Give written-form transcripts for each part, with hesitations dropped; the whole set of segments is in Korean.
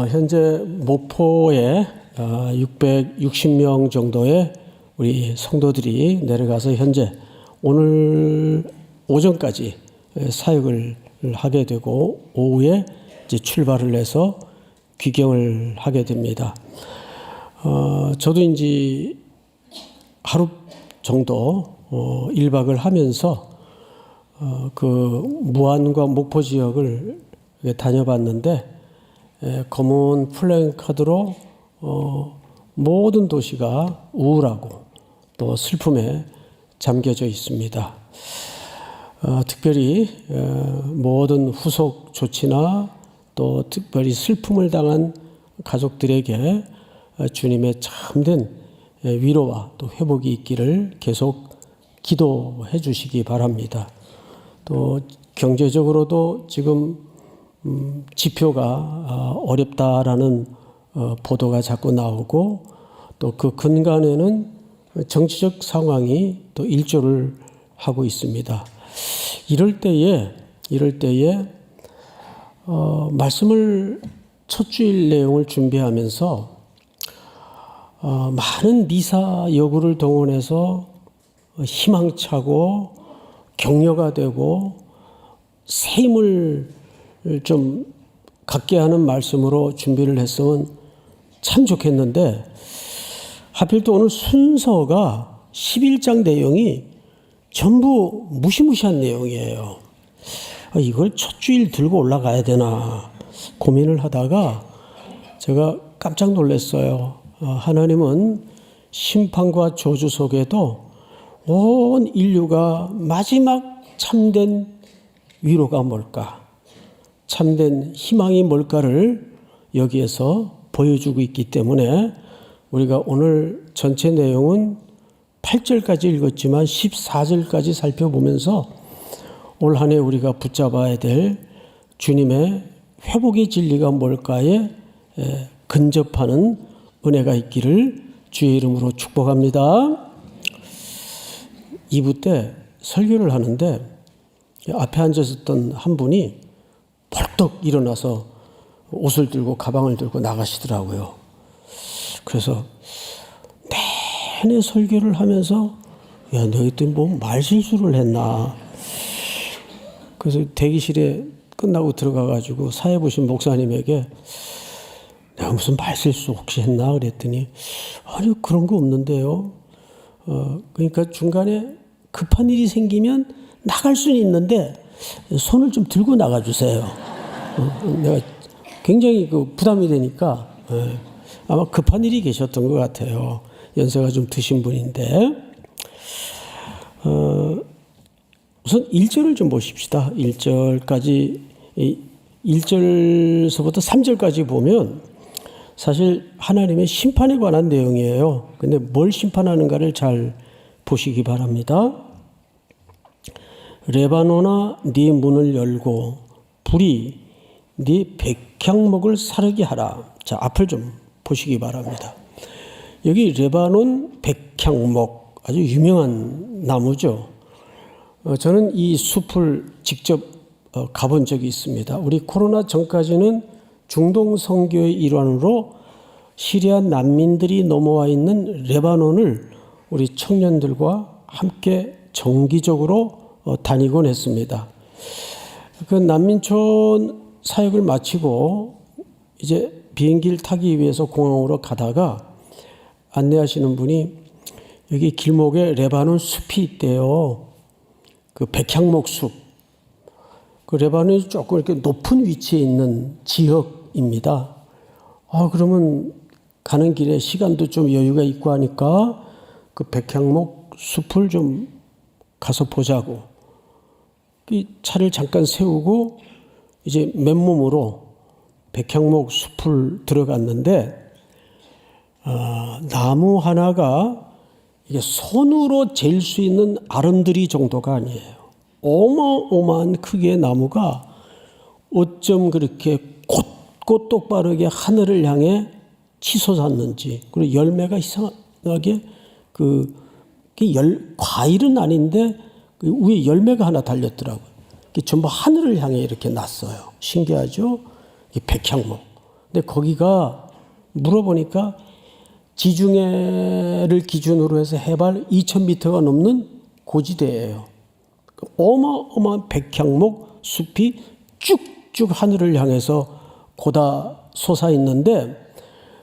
현재 목포에 660명 정도의 우리 성도들이 내려가서 현재 오늘 오전까지 사역을 하게 되고 오후에 이제 출발을 해서 귀경을 하게 됩니다. 저도 이제 하루 정도 1박을 하면서 그 무안과 목포 지역을 다녀봤는데 검은 플래카드로 모든 도시가 우울하고 또 슬픔에 잠겨져 있습니다. 특별히 모든 후속 조치나 또 특별히 슬픔을 당한 가족들에게 주님의 참된 위로와 또 회복이 있기를 계속 기도해 주시기 바랍니다. 또 경제적으로도 지금 지표가 어렵다라는 보도가 자꾸 나오고 또 그 근간에는 정치적 상황이 또 일조를 하고 있습니다. 이럴 때에 말씀을 첫 주일 내용을 준비하면서 많은 미사 여구를 동원해서 희망차고 격려가 되고 새 힘을 좀 갖게 하는 말씀으로 준비를 했으면 참 좋겠는데 하필 또 오늘 순서가 11장 내용이 전부 무시무시한 내용이에요. 이걸 첫 주일 들고 올라가야 되나 고민을 하다가 제가 깜짝 놀랐어요. 하나님은 심판과 저주 속에도 온 인류가 마지막 참된 위로가 뭘까? 참된 희망이 뭘까를 여기에서 보여주고 있기 때문에 우리가 오늘 전체 내용은 8절까지 읽었지만 14절까지 살펴보면서 올 한 해 우리가 붙잡아야 될 주님의 회복의 진리가 뭘까에 근접하는 은혜가 있기를 주의 이름으로 축복합니다. 2부 때 설교를 하는데 앞에 앉아있던 한 분이 벌떡 일어나서 옷을 들고 가방을 들고 나가시더라고요. 그래서 내내 설교를 하면서 야, 너희 또 뭐 말실수를 했나. 그래서 대기실에 끝나고 들어가가지고 사회 보신 목사님에게 내가 무슨 말실수 혹시 했나 그랬더니 아니 그런 거 없는데요. 그러니까 중간에 급한 일이 생기면 나갈 수는 있는데 손을 좀 들고 나가주세요. 내가 굉장히 부담이 되니까 아마 급한 일이 계셨던 것 같아요. 연세가 좀 드신 분인데 우선 1절을 좀 보십시다. 1절서부터 3절까지 보면 사실 하나님의 심판에 관한 내용이에요. 근데 뭘 심판하는가를 잘 보시기 바랍니다. 레바논아 네 문을 열고 불이 네 백향목을 사르게 하라. 자, 앞을 좀 보시기 바랍니다. 여기 레바논 백향목 아주 유명한 나무죠. 저는 이 숲을 직접 가본 적이 있습니다. 우리 코로나 전까지는 중동 선교의 일환으로 시리아 난민들이 넘어와 있는 레바논을 우리 청년들과 함께 정기적으로 다니곤 했습니다. 그 난민촌 사역을 마치고 이제 비행기를 타기 위해서 공항으로 가다가 안내하시는 분이 여기 길목에 레바논 숲이 있대요. 그 백향목 숲. 그 레바논이 조금 이렇게 높은 위치에 있는 지역입니다. 그러면 가는 길에 시간도 좀 여유가 있고 하니까 그 백향목 숲을 좀 가서 보자고. 이 차를 잠깐 세우고 이제 맨몸으로 백향목 숲을 들어갔는데 나무 하나가 이게 손으로 잴 수 있는 아름드리 정도가 아니에요. 어마어마한 크기의 나무가 어쩜 그렇게 곧곧 똑바르게 하늘을 향해 치솟았는지, 그리고 열매가 이상하게 과일은 아닌데 그 위에 열매가 하나 달렸더라고요. 전부 하늘을 향해 이렇게 났어요. 신기하죠? 이 백향목. 근데 거기가 물어보니까 지중해를 기준으로 해서 해발 2,000m가 넘는 고지대예요. 어마어마한 백향목 숲이 쭉쭉 하늘을 향해서 고다 솟아 있는데,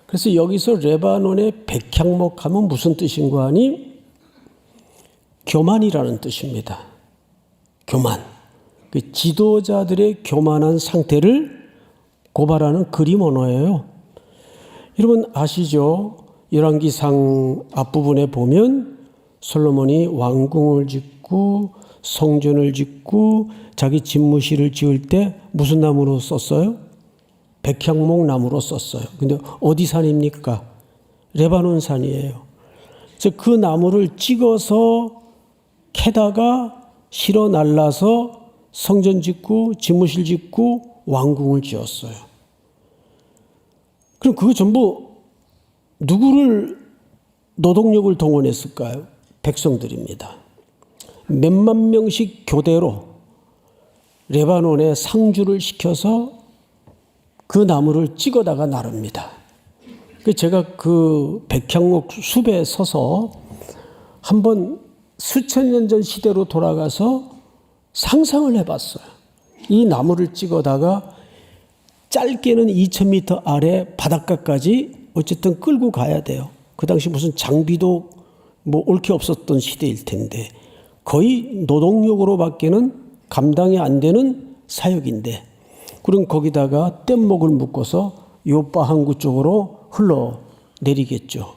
그래서 여기서 레바논의 백향목 하면 무슨 뜻인가 하니 교만이라는 뜻입니다. 교만. 그 지도자들의 교만한 상태를 고발하는 그림 언어예요. 여러분 아시죠? 열왕기상 앞부분에 보면 솔로몬이 왕궁을 짓고 성전을 짓고 자기 집무실을 지을 때 무슨 나무로 썼어요? 백향목 나무로 썼어요. 근데 어디 산입니까? 레바논 산이에요. 그래서 그 나무를 찍어서 캐다가 실어 날라서 성전 짓고 집무실 짓고 왕궁을 지었어요. 그럼 그거 전부 누구를 노동력을 동원했을까요? 백성들입니다. 몇만 명씩 교대로 레바논에 상주를 시켜서 그 나무를 찍어다가 나릅니다. 제가 그 백향목 숲에 서서 한번 수천 년 전 시대로 돌아가서 상상을 해봤어요. 이 나무를 찍어다가 짧게는 2,000m 아래 바닷가까지 어쨌든 끌고 가야 돼요. 그 당시 무슨 장비도 뭐 옳게 없었던 시대일 텐데 거의 노동력으로밖에는 감당이 안 되는 사역인데, 그럼 거기다가 뗏목을 묶어서 요빠 항구 쪽으로 흘러내리겠죠.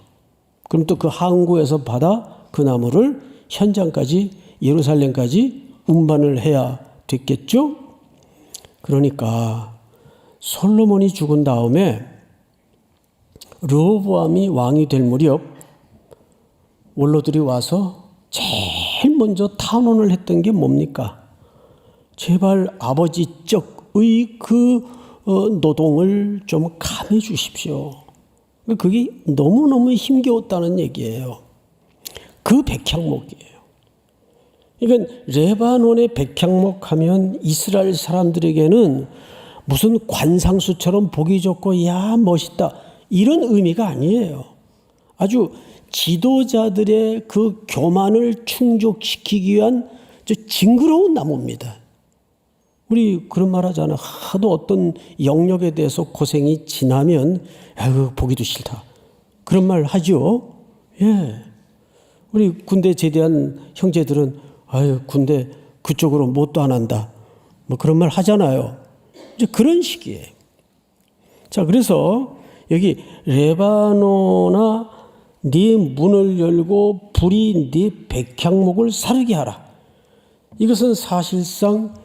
그럼 또 그 항구에서 받아 그 나무를 현장까지 예루살렘까지 운반을 해야 됐겠죠. 그러니까 솔로몬이 죽은 다음에 르호보암이 왕이 될 무렵 원로들이 와서 제일 먼저 탄원을 했던 게 뭡니까? 제발 아버지 쪽의 그 노동을 좀 감해 주십시오. 그게 너무너무 힘겨웠다는 얘기예요. 그 백향목이에요. 그러니까 레바논의 백향목 하면 이스라엘 사람들에게는 무슨 관상수처럼 보기 좋고 야 멋있다 이런 의미가 아니에요. 아주 지도자들의 그 교만을 충족시키기 위한 징그러운 나무입니다. 우리 그런 말 하잖아. 하도 어떤 영역에 대해서 고생이 지나면 아유 보기도 싫다. 그런 말 하죠. 예. 우리 군대 제대한 형제들은 아유 군대 그쪽으로 못도 안 한다. 뭐 그런 말 하잖아요. 이제 그런 식이에요. 자, 그래서 여기 레바논아 네 문을 열고 불이 네 백향목을 사르게 하라. 이것은 사실상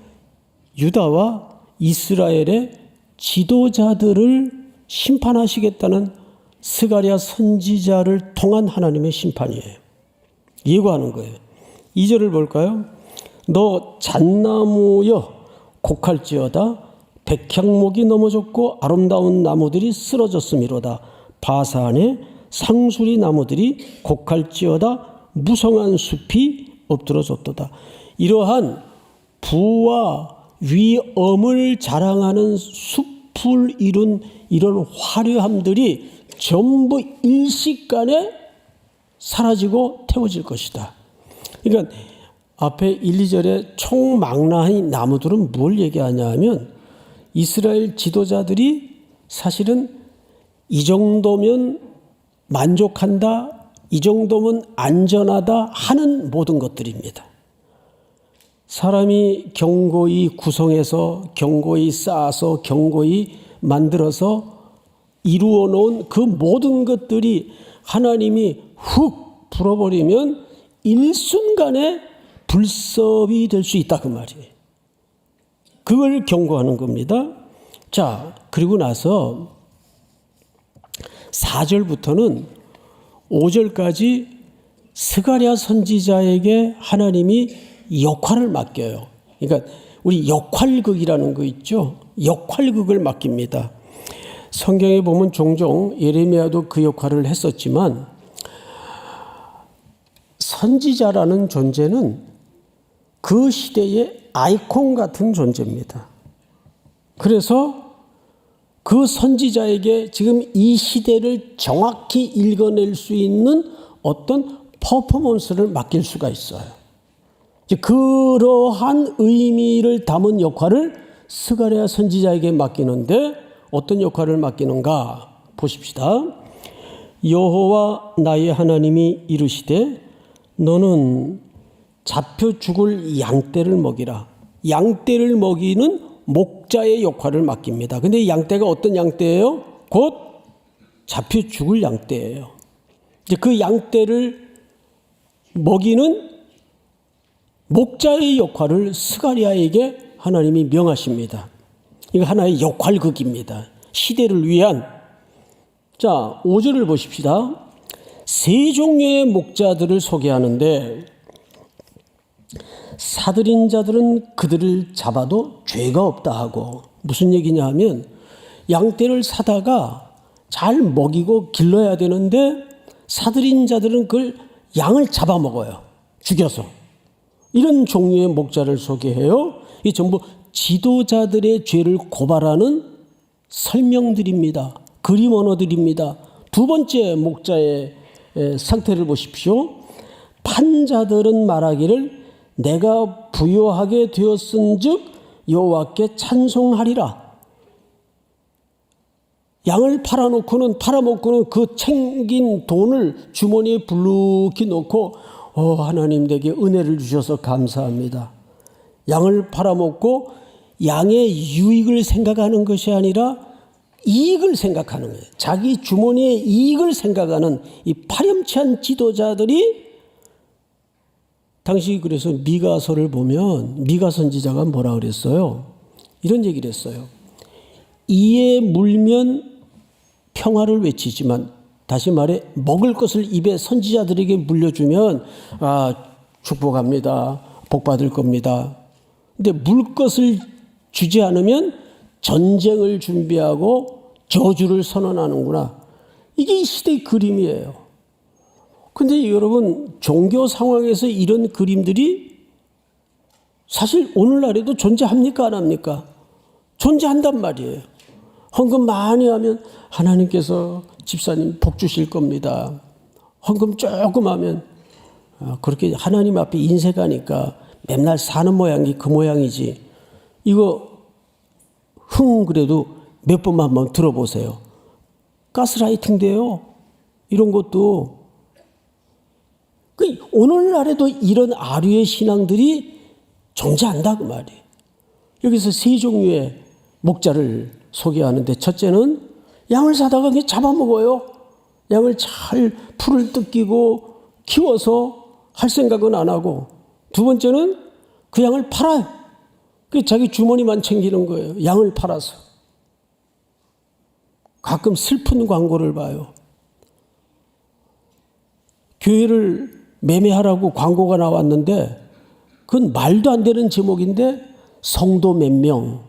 유다와 이스라엘의 지도자들을 심판하시겠다는 스가랴 선지자를 통한 하나님의 심판이에요. 예고하는 거예요. 2절을 볼까요? 너 잣나무여 곡할지어다. 백향목이 넘어졌고 아름다운 나무들이 쓰러졌음이로다. 바산의 상수리 나무들이 곡할지어다. 무성한 숲이 엎드러졌도다. 이러한 부와 위엄을 자랑하는 숲을 이룬 이런 화려함들이 전부 일시간에 사라지고 태워질 것이다. 그러니까 앞에 1, 2절에 총망라한 나무들은 뭘 얘기하냐 하면 이스라엘 지도자들이 사실은 이 정도면 만족한다, 이 정도면 안전하다 하는 모든 것들입니다. 사람이 견고히 구성해서 견고히 쌓아서 견고히 만들어서 이루어 놓은 그 모든 것들이 하나님이 훅 불어버리면 일순간에 불섭이 될 수 있다 그 말이에요. 그걸 경고하는 겁니다. 자, 그리고 나서 4절부터는 5절까지 스가랴 선지자에게 하나님이 역할을 맡겨요. 그러니까 우리 역할극이라는 거 있죠. 역할극을 맡깁니다. 성경에 보면 종종 예레미야도 그 역할을 했었지만 선지자라는 존재는 그 시대의 아이콘 같은 존재입니다. 그래서 그 선지자에게 지금 이 시대를 정확히 읽어낼 수 있는 어떤 퍼포먼스를 맡길 수가 있어요. 그러한 의미를 담은 역할을 스가랴 선지자에게 맡기는데 어떤 역할을 맡기는가 보십시다. 여호와 나의 하나님이 이르시되 너는 잡혀 죽을 양떼를 먹이라. 양떼를 먹이는 목자의 역할을 맡깁니다. 근데 양떼가 어떤 양떼예요? 곧 잡혀 죽을 양떼예요. 이제 그 양떼를 먹이는 목자의 역할을 스가랴에게 하나님이 명하십니다. 이거 하나의 역할극입니다. 시대를 위한. 자, 5절을 보십시다. 세 종류의 목자들을 소개하는데 사들인 자들은 그들을 잡아도 죄가 없다 하고, 무슨 얘기냐 하면 양떼를 사다가 잘 먹이고 길러야 되는데 사들인 자들은 그걸 양을 잡아먹어요. 죽여서. 이런 종류의 목자를 소개해요. 이 전부 지도자들의 죄를 고발하는 설명들입니다. 그림 언어들입니다. 두 번째 목자의 상태를 보십시오. 판자들은 말하기를 내가 부요하게 되었은즉 여호와께 찬송하리라. 양을 팔아먹고는 그 챙긴 돈을 주머니에 불룩히 넣고 하나님 내게 은혜를 주셔서 감사합니다. 양을 팔아먹고 양의 유익을 생각하는 것이 아니라 이익을 생각하는 거예요. 자기 주머니의 이익을 생각하는 이 파렴치한 지도자들이 당시 그래서 미가서를 보면 미가 선지자가 뭐라 그랬어요? 이런 얘기를 했어요. 이에 물면 평화를 외치지만, 다시 말해 먹을 것을 입에 선지자들에게 물려주면 축복합니다. 복 받을 겁니다. 근데 물 것을 주지 않으면 전쟁을 준비하고 저주를 선언하는구나. 이게 이 시대의 그림이에요. 근데 여러분, 종교 상황에서 이런 그림들이 사실 오늘날에도 존재합니까? 안 합니까? 존재한단 말이에요. 헌금 많이 하면 하나님께서 집사님 복 주실 겁니다. 헌금 조금 하면 그렇게 하나님 앞에 인색하니까 맨날 사는 모양이 그 모양이지. 이거 그래도 몇 번만 한번 들어보세요. 가스라이팅돼요. 이런 것도. 오늘날에도 이런 아류의 신앙들이 존재한다 그 말이에요. 여기서 세 종류의 목자를 소개하는데, 첫째는 양을 사다가 그냥 잡아먹어요. 양을 잘 풀을 뜯기고 키워서 할 생각은 안 하고, 두 번째는 그 양을 팔아요. 자기 주머니만 챙기는 거예요. 양을 팔아서. 가끔 슬픈 광고를 봐요. 교회를 매매하라고 광고가 나왔는데 그건 말도 안 되는 제목인데 성도 몇 명.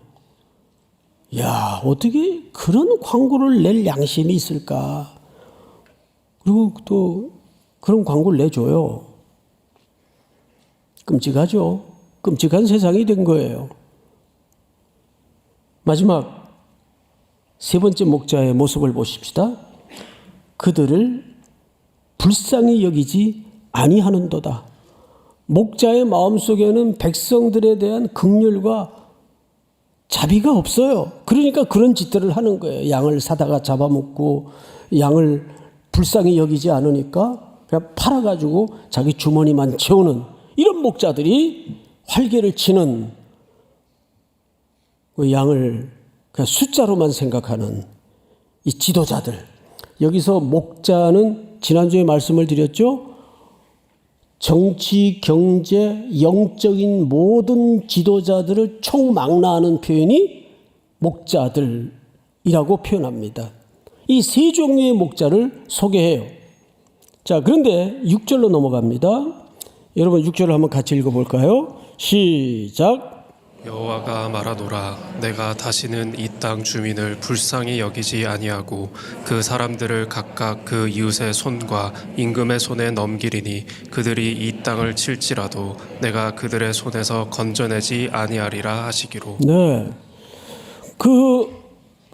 야, 어떻게 그런 광고를 낼 양심이 있을까? 그리고 또 그런 광고를 내줘요. 끔찍하죠. 끔찍한 세상이 된 거예요. 마지막 세 번째 목자의 모습을 보십시다. 그들을 불쌍히 여기지 아니하는도다. 목자의 마음속에는 백성들에 대한 긍휼과 자비가 없어요. 그러니까 그런 짓들을 하는 거예요. 양을 사다가 잡아먹고 양을 불쌍히 여기지 않으니까 그냥 팔아가지고 자기 주머니만 채우는 이런 목자들이 활개를 치는, 그 양을 그냥 숫자로만 생각하는 이 지도자들. 여기서 목자는 지난주에 말씀을 드렸죠. 정치, 경제, 영적인 모든 지도자들을 총망라하는 표현이 목자들이라고 표현합니다. 이 세 종류의 목자를 소개해요. 자, 그런데 6절로 넘어갑니다. 여러분 6절을 한번 같이 읽어볼까요? 시작. 여호와가 말하노라 내가 다시는 이 땅 주민을 불쌍히 여기지 아니하고 그 사람들을 각각 그 이웃의 손과 임금의 손에 넘기리니 그들이 이 땅을 칠지라도 내가 그들의 손에서 건져내지 아니하리라 하시기로. 네. 그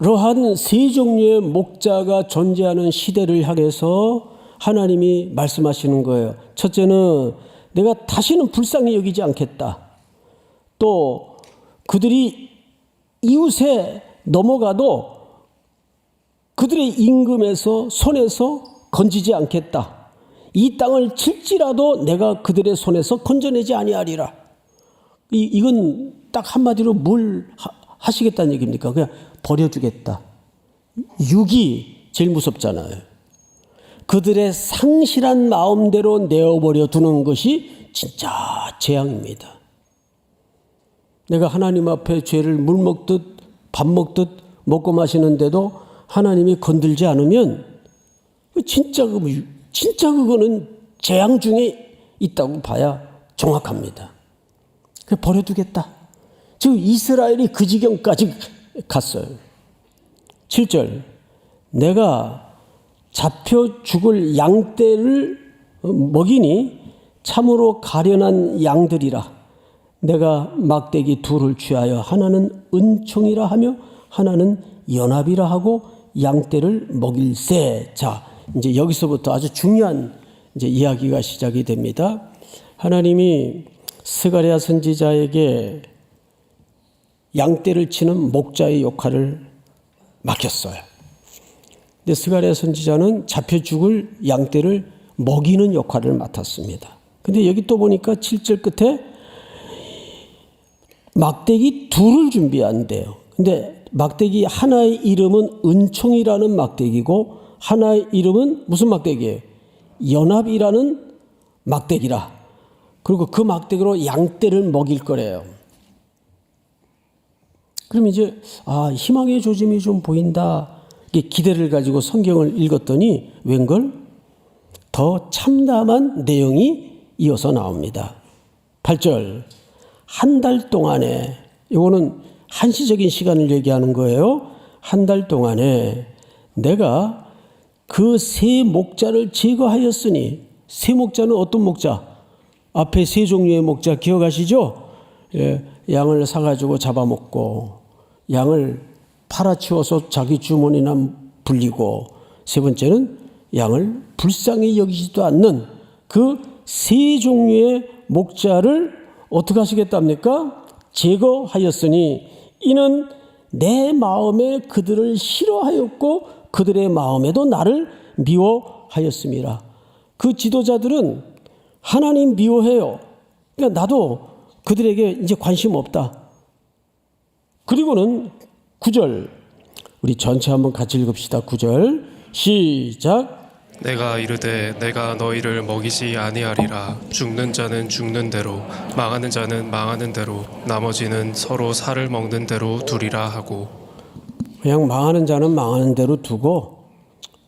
이러한 세 종류의 목자가 존재하는 시대를 향해서 하나님이 말씀하시는 거예요. 첫째는 내가 다시는 불쌍히 여기지 않겠다. 또 그들이 이웃에 넘어가도 그들의 임금에서 손에서 건지지 않겠다. 이 땅을 칠지라도 내가 그들의 손에서 건져내지 아니하리라. 이건 딱 한마디로 뭘 하시겠다는 얘기입니까? 그냥 버려두겠다. 육이 제일 무섭잖아요. 그들의 상실한 마음대로 내어버려 두는 것이 진짜 재앙입니다. 내가 하나님 앞에 죄를 물 먹듯 밥 먹듯 먹고 마시는데도 하나님이 건들지 않으면 진짜 그거는 재앙 중에 있다고 봐야 정확합니다. 그래서 버려두겠다. 지금 이스라엘이 그 지경까지 갔어요. 7절 내가 잡혀 죽을 양떼를 먹이니 참으로 가련한 양들이라. 내가 막대기 둘을 취하여 하나는 은총이라 하며 하나는 연합이라 하고 양떼를 먹일세. 자, 이제 여기서부터 아주 중요한 이제 이야기가 시작이 됩니다. 하나님이 스가랴 선지자에게 양떼를 치는 목자의 역할을 맡겼어요. 근데 스가랴 선지자는 잡혀 죽을 양떼를 먹이는 역할을 맡았습니다. 근데 여기 또 보니까 7절 끝에 막대기 둘을 준비한대요. 근데 막대기 하나의 이름은 은총이라는 막대기고 하나의 이름은 무슨 막대기예요? 연합이라는 막대기라. 그리고 그 막대기로 양떼를 먹일 거래요. 그럼 이제 희망의 조짐이 좀 보인다. 기대를 가지고 성경을 읽었더니 웬걸 더 참담한 내용이 이어서 나옵니다. 8절 한 달 동안에, 이거는 한시적인 시간을 얘기하는 거예요. 한 달 동안에 내가 그 세 목자를 제거하였으니, 세 목자는 어떤 목자? 앞에 세 종류의 목자 기억하시죠? 양을 사가지고 잡아먹고 양을 팔아치워서 자기 주머니나 불리고, 세 번째는 양을 불쌍히 여기지도 않는 그 세 종류의 목자를 어떻게 하시겠답니까? 제거하였으니 이는 내 마음에 그들을 싫어하였고 그들의 마음에도 나를 미워하였습니다. 그 지도자들은 하나님 미워해요. 그러니까 나도 그들에게 이제 관심 없다. 그리고는 9절, 우리 전체 한번 같이 읽읍시다. 9절 시작. 내가 이르되 내가 너희를 먹이지 아니하리라. 죽는 자는 죽는 대로, 망하는 자는 망하는 대로, 나머지는 서로 살을 먹는 대로 두리라 하고. 그냥 망하는 자는 망하는 대로 두고,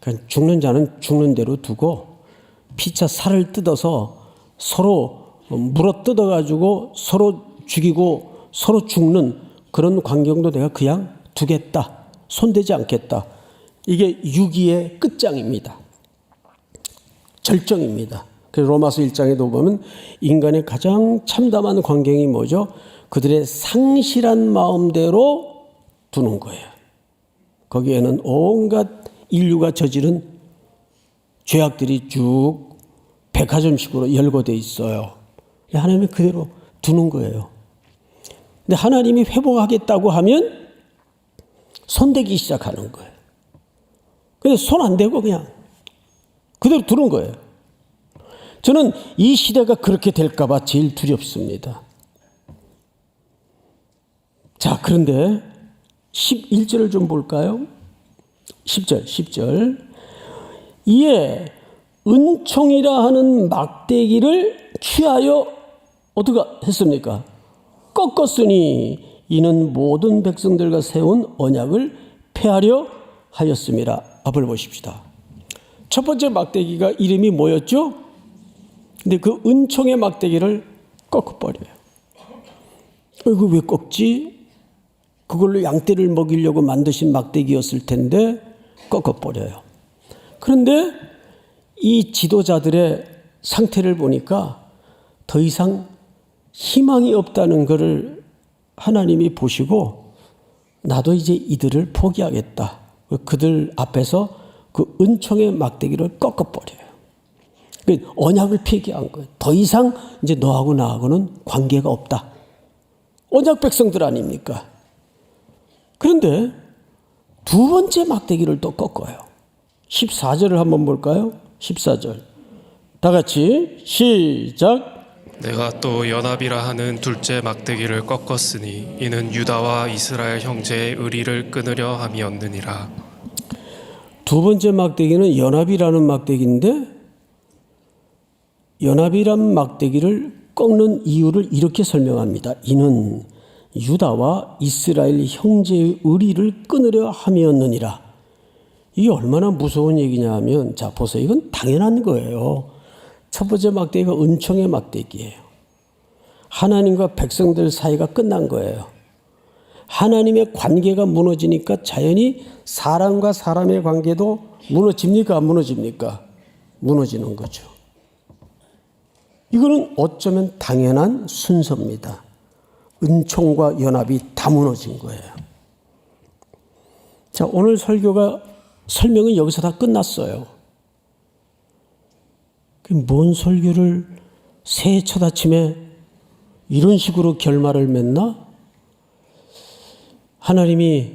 그냥 죽는 자는 죽는 대로 두고, 피차 살을 뜯어서 서로 물어 뜯어가지고 서로 죽이고 서로 죽는 그런 광경도 내가 그냥 두겠다. 손대지 않겠다. 이게 유기의 끝장입니다. 절정입니다. 그래서 로마서 1장에도 보면 인간의 가장 참담한 광경이 뭐죠? 그들의 상실한 마음대로 두는 거예요. 거기에는 온갖 인류가 저지른 죄악들이 쭉 백화점식으로 열거되어 있어요. 하나님이 그대로 두는 거예요. 근데 하나님이 회복하겠다고 하면 손대기 시작하는 거예요. 근데 손 안 대고 그냥 그대로 두는 거예요. 저는 이 시대가 그렇게 될까 봐 제일 두렵습니다. 자, 그런데 11절을 좀 볼까요? 10절. 이에 은총이라 하는 막대기를 취하여 어떻게 했습니까? 꺾었으니 이는 모든 백성들과 세운 언약을 폐하려 하였음이라. 앞을 보십시다. 첫 번째 막대기가 이름이 뭐였죠? 근데 그 은총의 막대기를 꺾어버려요. 이거 왜 꺾지? 그걸로 양떼를 먹이려고 만드신 막대기였을 텐데 꺾어버려요. 그런데 이 지도자들의 상태를 보니까 더 이상 희망이 없다는 것을 하나님이 보시고 나도 이제 이들을 포기하겠다. 그들 앞에서 그 은총의 막대기를 꺾어버려요. 언약을 폐기한 거예요. 더 이상 이제 너하고 나하고는 관계가 없다. 언약 백성들 아닙니까? 그런데 두 번째 막대기를 또 꺾어요. 14절을 한번 볼까요? 14절. 다 같이 시작. 내가 또 연합이라 하는 둘째 막대기를 꺾었으니 이는 유다와 이스라엘 형제의 의리를 끊으려 함이었느니라. 두 번째 막대기는 연합이라는 막대기인데 연합이란 막대기를 꺾는 이유를 이렇게 설명합니다. 이는 유다와 이스라엘 형제의 의리를 끊으려 함이었느니라. 이게 얼마나 무서운 얘기냐 하면 자 보세요. 이건 당연한 거예요. 첫 번째 막대기가 은총의 막대기예요. 하나님과 백성들 사이가 끝난 거예요. 하나님의 관계가 무너지니까 자연히 사람과 사람의 관계도 무너집니까? 안 무너집니까? 무너지는 거죠. 이거는 어쩌면 당연한 순서입니다. 은총과 연합이 다 무너진 거예요. 자, 오늘 설명은 여기서 다 끝났어요. 뭔 설교를 새해 첫 아침에 이런 식으로 결말을 맺나? 하나님이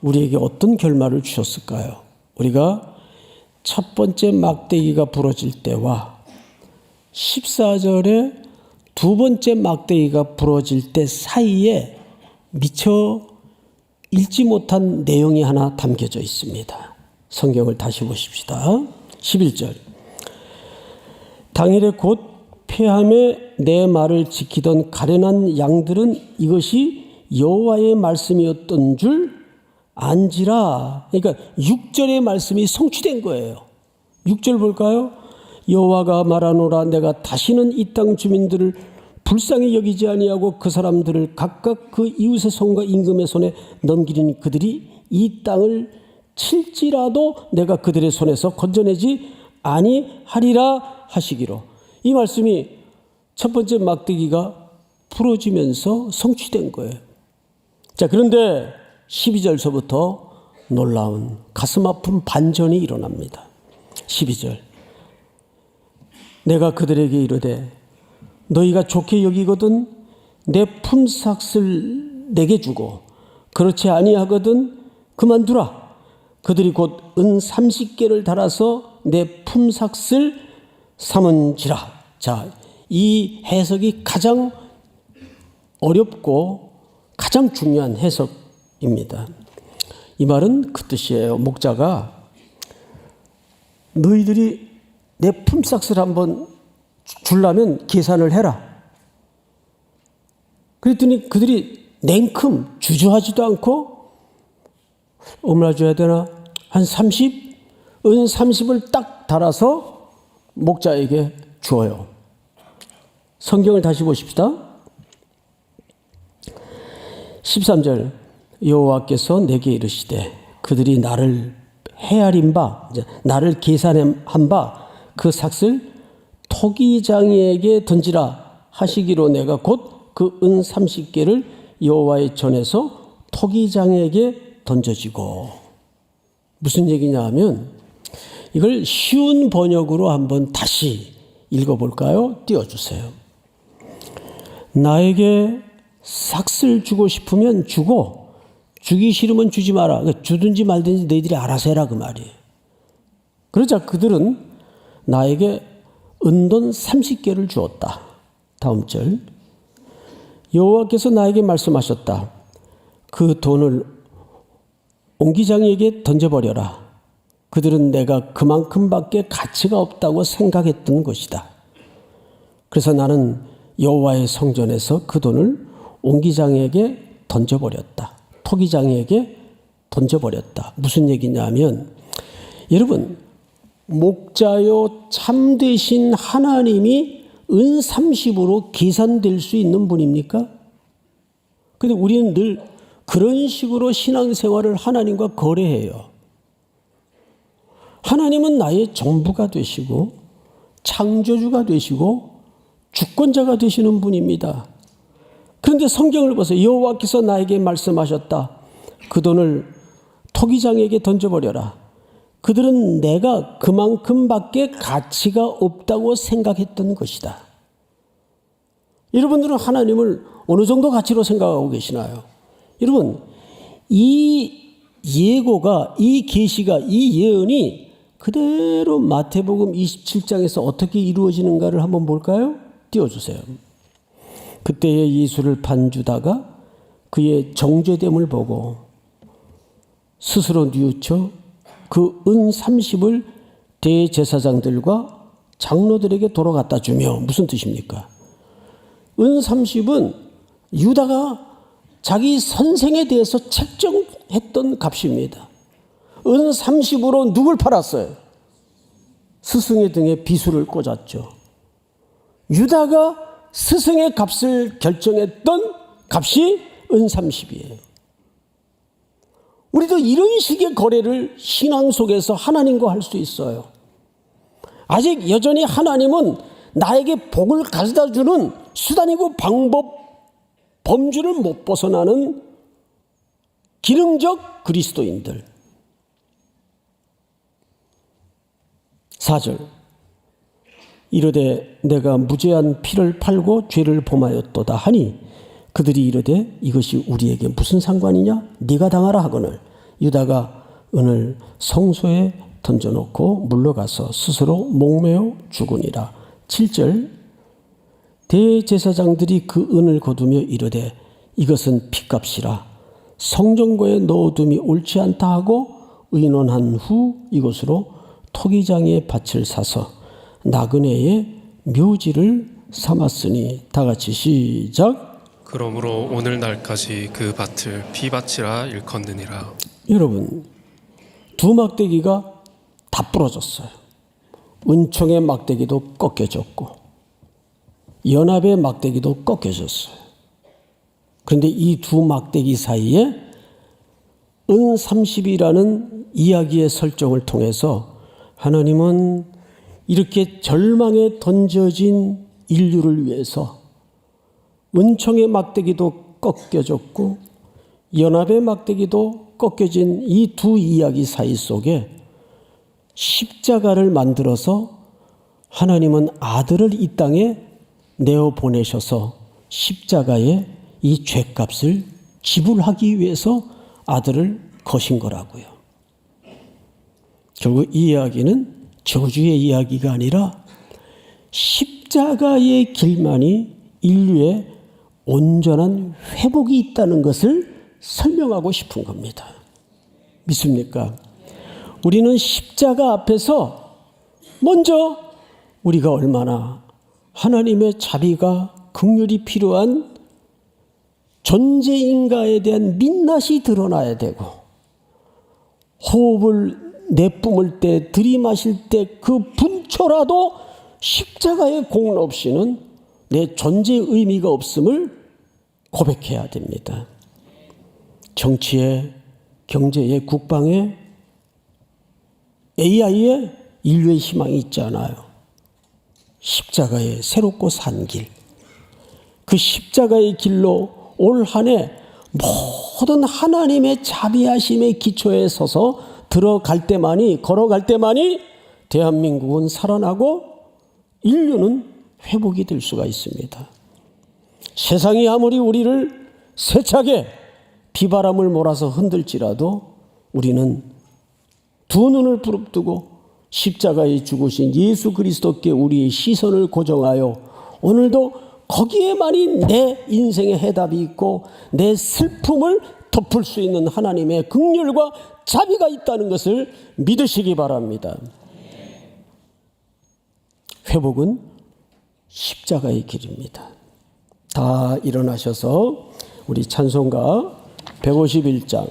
우리에게 어떤 결말을 주셨을까요? 우리가 첫 번째 막대기가 부러질 때와 14절에 두 번째 막대기가 부러질 때 사이에 미처 읽지 못한 내용이 하나 담겨져 있습니다. 성경을 다시 보십시다. 11절. 당일에 곧 폐함에 내 말을 지키던 가련한 양들은 이것이 여호와의 말씀이었던 줄 안지라. 그러니까 6절의 말씀이 성취된 거예요. 6절 볼까요? 여호와가 말하노라 내가 다시는 이 땅 주민들을 불쌍히 여기지 아니하고 그 사람들을 각각 그 이웃의 손과 임금의 손에 넘기리니 그들이 이 땅을 칠지라도 내가 그들의 손에서 건져내지 아니하리라 하시기로. 이 말씀이 첫 번째 막대기가 부러지면서 성취된 거예요. 자, 그런데 12절서부터 놀라운 가슴 아픈 반전이 일어납니다. 12절. 내가 그들에게 이르되 너희가 좋게 여기거든 내 품삯을 내게 주고 그렇지 아니하거든 그만두라. 그들이 곧 은 30개를 달아서 내 품삯을 삼은지라. 자, 이 해석이 가장 어렵고 가장 중요한 해석입니다. 이 말은 그 뜻이에요. 목자가 너희들이 내 품삯을 한번 주려면 계산을 해라. 그랬더니 그들이 냉큼 주저하지도 않고 얼마나 줘야 되나? 한 30? 은 30을 딱 달아서 목자에게 주어요. 성경을 다시 보십시다. 13절. 여호와께서 내게 이르시되 그들이 나를 헤아린 바, 나를 계산한 바 그 삭을 토기장이에게 던지라 하시기로 내가 곧 그 은 30개를 여호와의 전에서 토기장에게 던져지고. 무슨 얘기냐 하면 이걸 쉬운 번역으로 한번 다시 읽어볼까요? 띄워주세요. 나에게 삭을 주고 싶으면 주고 주기 싫으면 주지 마라. 그러니까 주든지 말든지 너희들이 알아서 해라 그 말이에요. 그러자 그들은 나에게 은돈 30개를 주었다. 다음 절. 여호와께서 나에게 말씀하셨다. 그 돈을 옹기장이에게 던져버려라. 그들은 내가 그만큼밖에 가치가 없다고 생각했던 것이다. 그래서 나는 여호와의 성전에서 그 돈을 옹기장이에게 던져버렸다. 토기장이에게 던져버렸다. 무슨 얘기냐면 여러분 목자요 참되신 하나님이 은 30으로 계산될 수 있는 분입니까? 그런데 우리는 늘 그런 식으로 신앙생활을 하나님과 거래해요. 하나님은 나의 전부가 되시고 창조주가 되시고 주권자가 되시는 분입니다. 그런데 성경을 보세요. 여호와께서 나에게 말씀하셨다. 그 돈을 토기장에게 던져버려라. 그들은 내가 그만큼밖에 가치가 없다고 생각했던 것이다. 여러분들은 하나님을 어느 정도 가치로 생각하고 계시나요? 여러분, 이 예고가, 이 계시가, 이 예언이 그대로 마태복음 27장에서 어떻게 이루어지는가를 한번 볼까요? 띄워주세요. 그때에 예수를 판 유다가 그의 정죄됨을 보고 스스로 뉘우쳐 그 은 30을 대제사장들과 장로들에게 돌아갔다 주며, 무슨 뜻입니까? 은 30은 유다가 자기 선생에 대해서 책정했던 값입니다. 은 30으로 누굴 팔았어요? 스승의 등에 비수를 꽂았죠. 유다가 스승의 값을 결정했던 값이 은 30이에요. 우리도 이런 식의 거래를 신앙 속에서 하나님과 할 수 있어요. 아직 여전히 하나님은 나에게 복을 가져다 주는 수단이고 범주를 못 벗어나는 기능적 그리스도인들. 4절. 이르되 내가 무죄한 피를 팔고 죄를 범하였도다 하니 그들이 이르되 이것이 우리에게 무슨 상관이냐? 네가 당하라 하거늘 유다가 은을 성소에 던져놓고 물러가서 스스로 목매어 죽으니라. 7절. 대제사장들이 그 은을 거두며 이르되 이것은 피값이라 성전고에 넣어둠이 옳지 않다 하고 의논한 후 이곳으로 토기장의 밭을 사서 나그네의 묘지를 삼았으니. 다 같이 시작. 그러므로 오늘날까지 그 밭을 피밭이라 일컫느니라. 여러분, 두 막대기가 다 부러졌어요. 은총의 막대기도 꺾여졌고 연합의 막대기도 꺾여졌어요. 그런데 이 두 막대기 사이에 은 30이라는 이야기의 설정을 통해서 하나님은 이렇게 절망에 던져진 인류를 위해서 은총의 막대기도 꺾여졌고 연합의 막대기도 꺾여진 이 두 이야기 사이 속에 십자가를 만들어서 하나님은 아들을 이 땅에 내어 보내셔서 십자가에 이 죄값을 지불하기 위해서 아들을 거신 거라고요. 결국 이 이야기는 저주의 이야기가 아니라 십자가의 길만이 인류의 온전한 회복이 있다는 것을 설명하고 싶은 겁니다. 믿습니까? 우리는 십자가 앞에서 먼저 우리가 얼마나 하나님의 자비가 긍휼이 필요한 존재인가에 대한 민낯이 드러나야 되고, 호흡을 내뿜을 때, 들이마실 때 그 분초라도 십자가의 공로 없이는 내 존재의 의미가 없음을 고백해야 됩니다. 정치에, 경제에, 국방에, AI에 인류의 희망이 있지 않아요. 십자가의 새롭고 산 길, 그 십자가의 길로 올 한 해 모든 하나님의 자비하심의 기초에 서서 걸어갈 때만이 대한민국은 살아나고 인류는 회복이 될 수가 있습니다. 세상이 아무리 우리를 세차게 비바람을 몰아서 흔들지라도 우리는 두 눈을 부릅뜨고 십자가에 죽으신 예수 그리스도께 우리의 시선을 고정하여 오늘도 거기에만이 내 인생의 해답이 있고 내 슬픔을 덮을 수 있는 하나님의 긍휼과 자비가 있다는 것을 믿으시기 바랍니다. 회복은 십자가의 길입니다. 다 일어나셔서 우리 찬송가 151장